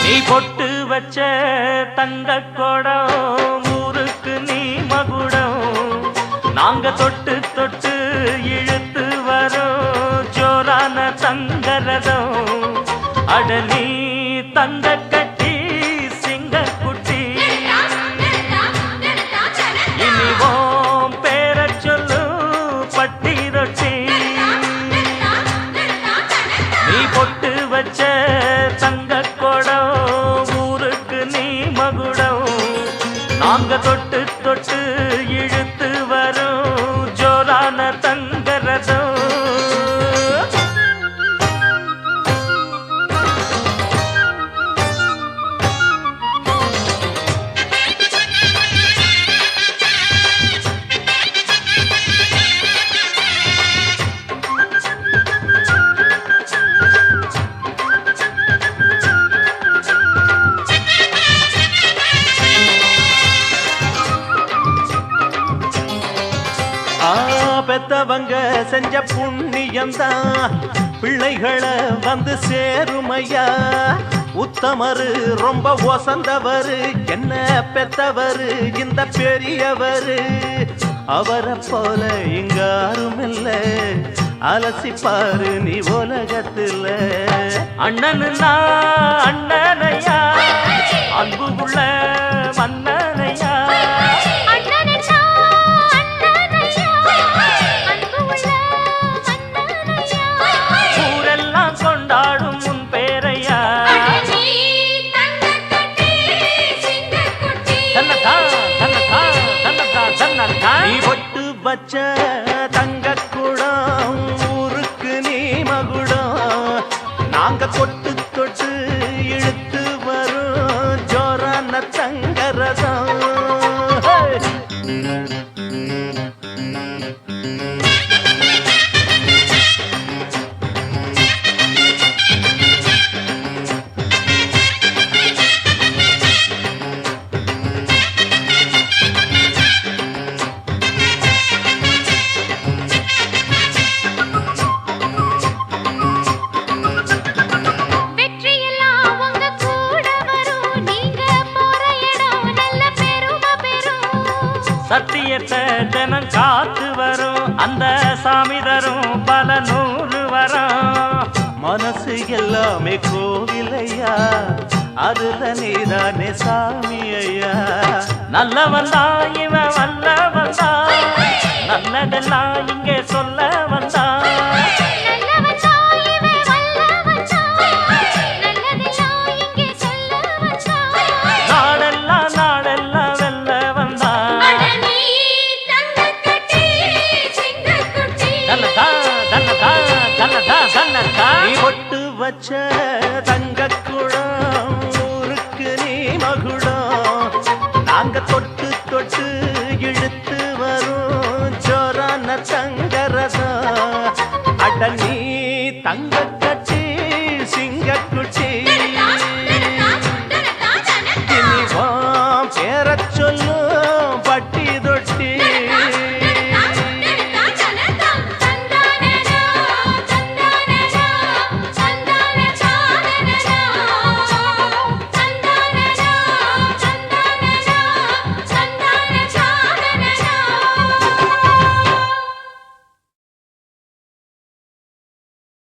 நீ பொட்டு வச்ச தங்க கொடம் ஊருக்கு நீ மகுடம் நாங்க தொட்டு தொட்டு இழுத்து வரோம் ஜோரான தங்கரதம் அட நீ தங்க கட்டி சிங்க குட்டி இனிவோம் பேர சொல்லு பட்டி ரொட்டி நீ பொட்டு வச்ச தங்க கொடம் ஊருக்கு நீ மகுடம் நாங்க தொட்டு தொட்டு இழுத்து வரும் ஜோரான தங்கரதம் பெத்தவங்க செஞ்ச புண்ணியம்தான் பிள்ளைகளை வந்து சேருமையா உத்தமரு ரொம்ப ஒசந்தவரு என்ன பெத்தவரு இந்த பெரியவரு அவரை போல இங்க யாருமில்ல அலசிப்பாரு நீ உலகத்துல அண்ணனுன்னா அண்ணனையா அன்பு உள்ள மன்னனையா நீ பொட்டு வச்ச தங்க குடம் ஊருக்கு நீ மகுடம் நாங்க தொட்டு தொட்டு இழுத்து வரும் ஜோரான தங்கரதம் சத்தியத்தை தினம் காத்து வரும் அந்த சாமி தரும் பல நூறு வரும் மனசு எல்லாமே கோவிலையா அதுல நீதானே சாமி ஐயா நல்லவன் தான் இவன் வல்லவன் தான் நல்லதெல்லாம் இங்கே சொல்ல வந்த